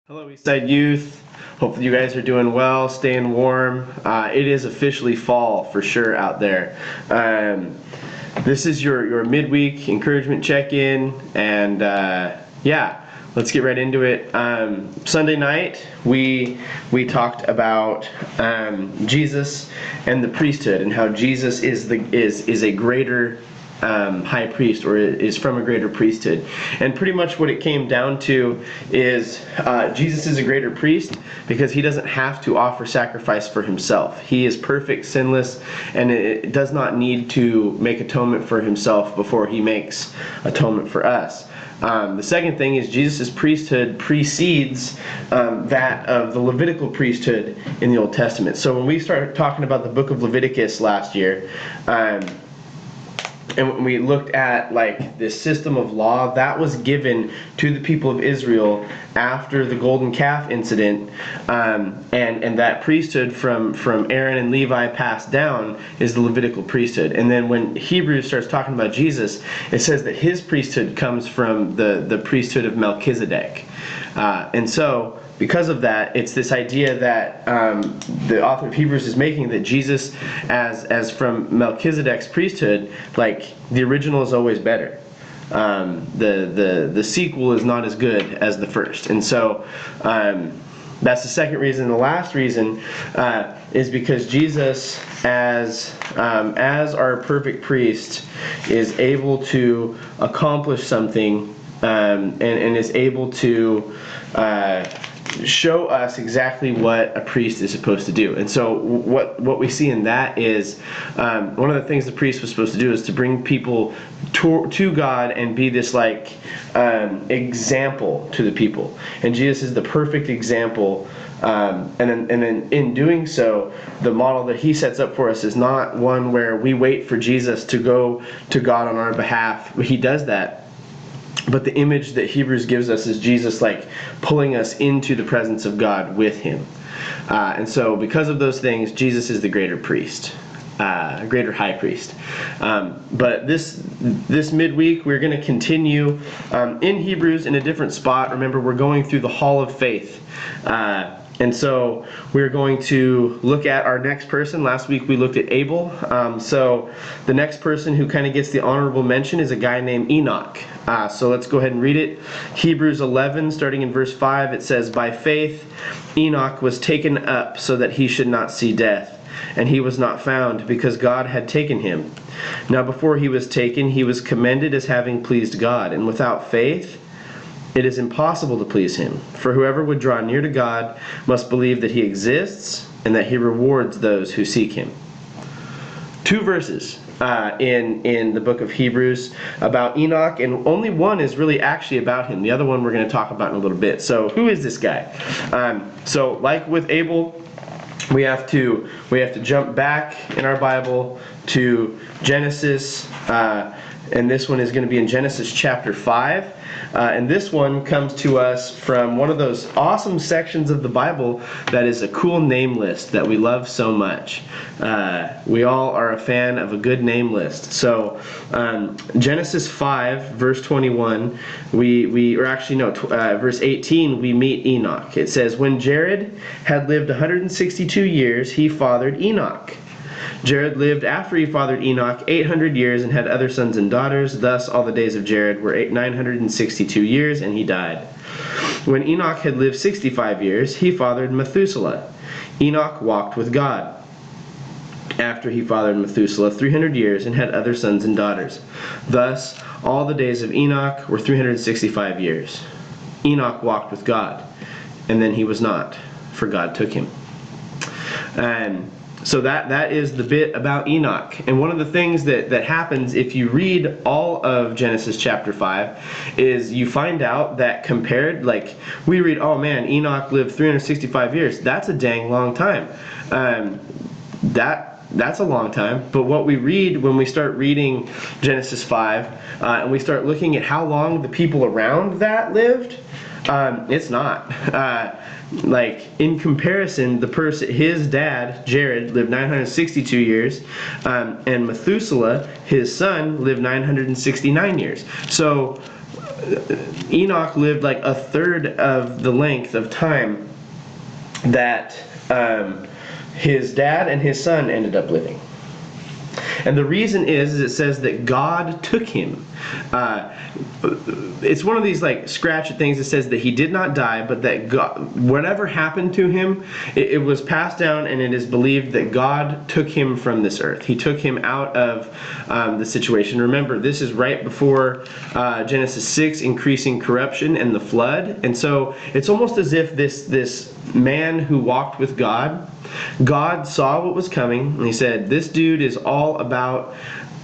Hello, Eastside Youth. Hopefully you guys are doing well, staying warm. It is officially fall for sure out there. This is your midweek encouragement check-in, and yeah, let's get right into it. Sunday night we talked about Jesus and the priesthood, and how Jesus is a greater high priest, or is from a greater priesthood. And pretty much what it came down to is Jesus is a greater priest because he doesn't have to offer sacrifice for himself. He is perfect, sinless, and it does not need to make atonement for himself before he makes atonement for us. The second thing is Jesus' priesthood precedes that of the Levitical priesthood in the Old Testament. So when we started talking about the book of Leviticus last year, and when we looked at like this system of law that was given to the people of Israel after the golden calf incident, and that priesthood from Aaron and Levi passed down is the Levitical priesthood. And then when Hebrews starts talking about Jesus, it says that his priesthood comes from the priesthood of Melchizedek. And so because of that, it's this idea that the author of Hebrews is making, that Jesus, as from Melchizedek's priesthood, like the original is always better. The sequel is not as good as the first, and so that's the second reason. The last reason is because Jesus, as our perfect priest, is able to accomplish something, and is able to show us exactly what a priest is supposed to do. And so what we see in that is one of the things the priest was supposed to do is to bring people to God and be this like example to the people. And Jesus is the perfect example. And then in doing so, the model that he sets up for us is not one where we wait for Jesus to go to God on our behalf. He does that. But the image that Hebrews gives us is Jesus like pulling us into the presence of God with him. And so because of those things, Jesus is the greater priest, greater high priest. But this midweek, we're going to continue in Hebrews in a different spot. Remember, we're going through the Hall of Faith. And so we're going to look at our next person. Last week we looked at Abel. So the next person who kind of gets the honorable mention is a guy named Enoch. So let's go ahead and read it. Hebrews 11, starting in verse 5, it says, "By faith Enoch was taken up so that he should not see death. And he was not found, because God had taken him. Now before he was taken, he was commended as having pleased God. And without faith it is impossible to please him. For whoever would draw near to God must believe that he exists, and that he rewards those who seek him." Two verses in the book of Hebrews about Enoch, and only one is really actually about him. The other one we're going to talk about in a little bit. So who is this guy? So like with Abel, we have to jump back in our Bible to Genesis, and this one is going to be in Genesis chapter 5. And this one comes to us from one of those awesome sections of the Bible that is a cool name list that we love so much. We all are a fan of a good name list. So Genesis 5, verse 21, verse 18, we meet Enoch. It says, "When Jared had lived 162 years, he fathered Enoch. Jared lived after he fathered Enoch 800 years and had other sons and daughters. Thus all the days of Jared were 962 years, and he died. When Enoch had lived 65 years, he fathered Methuselah. Enoch walked with God after he fathered Methuselah 300 years and had other sons and daughters. Thus all the days of Enoch were 365 years. Enoch walked with God, and then he was not, for God took him." And so that is the bit about Enoch. And one of the things that happens if you read all of Genesis chapter 5 is you find out that compared, like we read, oh man, Enoch lived 365 years. That's a dang long time. That's a long time. But what we read when we start reading Genesis 5, and we start looking at how long the people around that lived, it's not. Like in comparison, his dad Jared lived 962 years, and Methuselah, his son, lived 969 years. So Enoch lived like a third of the length of time that his dad and his son ended up living. And the reason is it says that God took him. It's one of these like scratch things that says that he did not die, but that God, whatever happened to him, it was passed down, and it is believed that God took him from this earth. He took him out of the situation. Remember, this is right before Genesis 6, increasing corruption and the flood. And so it's almost as if this man who walked with God saw what was coming, and he said, this dude is all about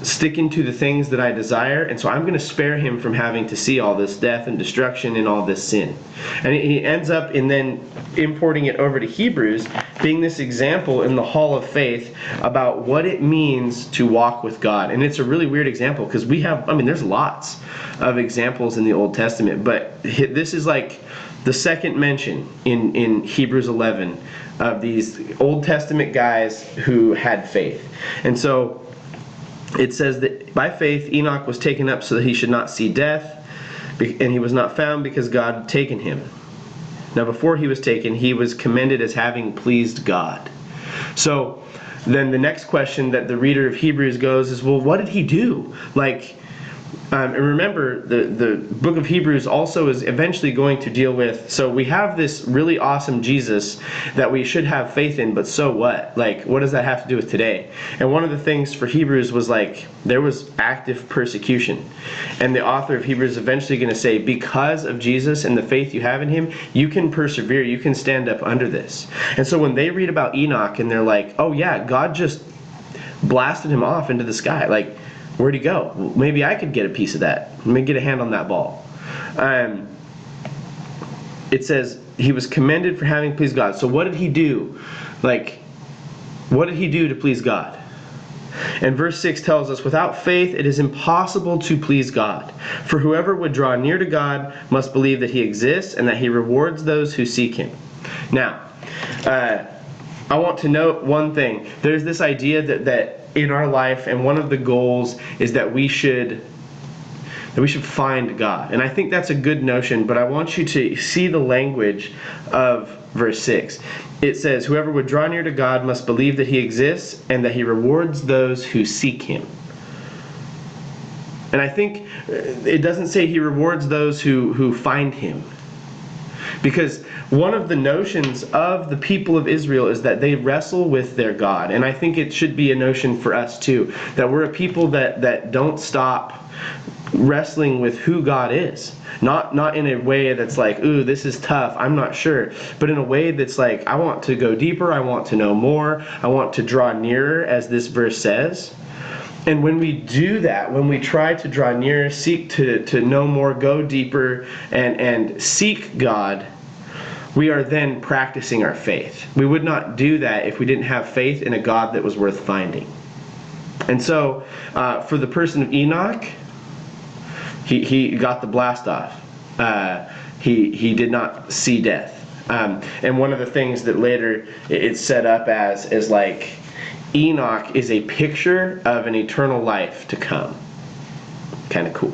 sticking to the things that I desire, and so I'm going to spare him from having to see all this death and destruction and all this sin. And he ends up in then importing it over to Hebrews, being this example in the hall of faith about what it means to walk with God. And it's a really weird example because there's lots of examples in the Old Testament, but this is like the second mention in Hebrews 11 of these Old Testament guys who had faith. And so it says that by faith Enoch was taken up so that he should not see death, and he was not found because God had taken him. Now before he was taken, he was commended as having pleased God. So then the next question that the reader of Hebrews goes is, well, what did he do? And remember, the book of Hebrews also is eventually going to deal with, so we have this really awesome Jesus that we should have faith in, but so what? What does that have to do with today? And one of the things for Hebrews was there was active persecution. And the author of Hebrews is eventually going to say, because of Jesus and the faith you have in him, you can persevere, you can stand up under this. And so when they read about Enoch and they're like, oh yeah, God just blasted him off into the sky, where'd he go? Well, maybe I could get a piece of that. Let me get a hand on that ball. It says he was commended for having pleased God. So what did he do? What did he do to please God? And verse 6 tells us, without faith it is impossible to please God. For whoever would draw near to God must believe that he exists and that he rewards those who seek him. Now, I want to note one thing. There's this idea that in our life, and one of the goals is that we should find God. And I think that's a good notion, but I want you to see the language of verse 6. It says, whoever would draw near to God must believe that he exists and that he rewards those who seek him. And I think it doesn't say he rewards those who find him. Because one of the notions of the people of Israel is that they wrestle with their God. And I think it should be a notion for us too, that we're a people that don't stop wrestling with who God is. Not in a way that's like, ooh, this is tough, I'm not sure. But in a way that's like, I want to go deeper, I want to know more, I want to draw nearer, as this verse says. And when we do that, when we try to draw nearer, seek to know more, go deeper, and seek God, we are then practicing our faith. We would not do that if we didn't have faith in a God that was worth finding. And so, for the person of Enoch, he got the blast off. He did not see death. And one of the things that later it's set up as is Enoch is a picture of an eternal life to come. Kind of cool.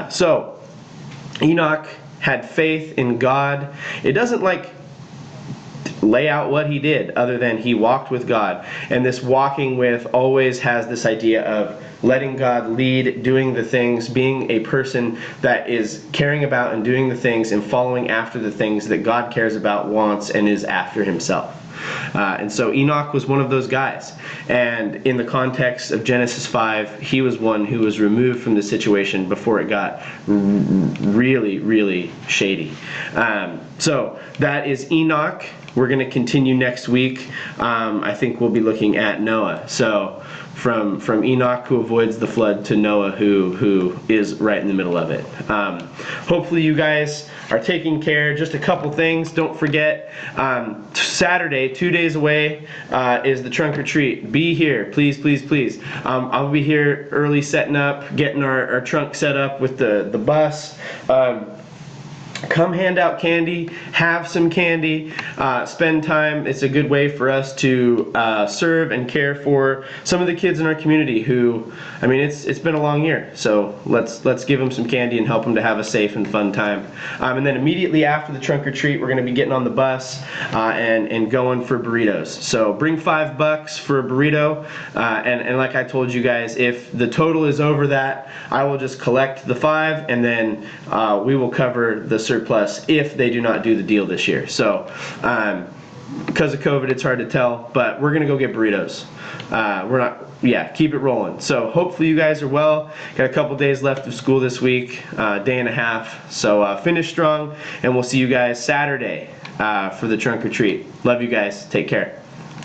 So, Enoch had faith in God. It doesn't lay out what he did other than he walked with God. And this walking with always has this idea of letting God lead, doing the things, being a person that is caring about and doing the things and following after the things that God cares about, wants, and is after himself. And so Enoch was one of those guys. And in the context of Genesis 5, he was one who was removed from the situation before it got really, really shady. So that is Enoch. We're going to continue next week. I think we'll be looking at Noah. So from Enoch, who avoids the flood, to Noah, who is right in the middle of it. Hopefully you guys are taking care. Just a couple things. Don't forget, Saturday, 2 days away, is the trunk or treat. Be here, please, please, please. I'll be here early, setting up, getting our trunk set up with the bus. come hand out candy, have some candy, spend time. It's a good way for us to serve and care for some of the kids in our community who, I mean, it's been a long year, so let's give them some candy and help them to have a safe and fun time. And then immediately after the trunk or treat, we're going to be getting on the bus and going for burritos. So bring $5 for a burrito, and like I told you guys, if the total is over that, I will just collect the 5, and then we will cover the surplus if they do not do the deal this year. So because of COVID, it's hard to tell, but we're gonna go get burritos. Keep it rolling. So hopefully you guys are well. Got a couple days left of school this week, day and a half. So finish strong, and we'll see you guys Saturday for the trunk or treat. Love you guys. Take care.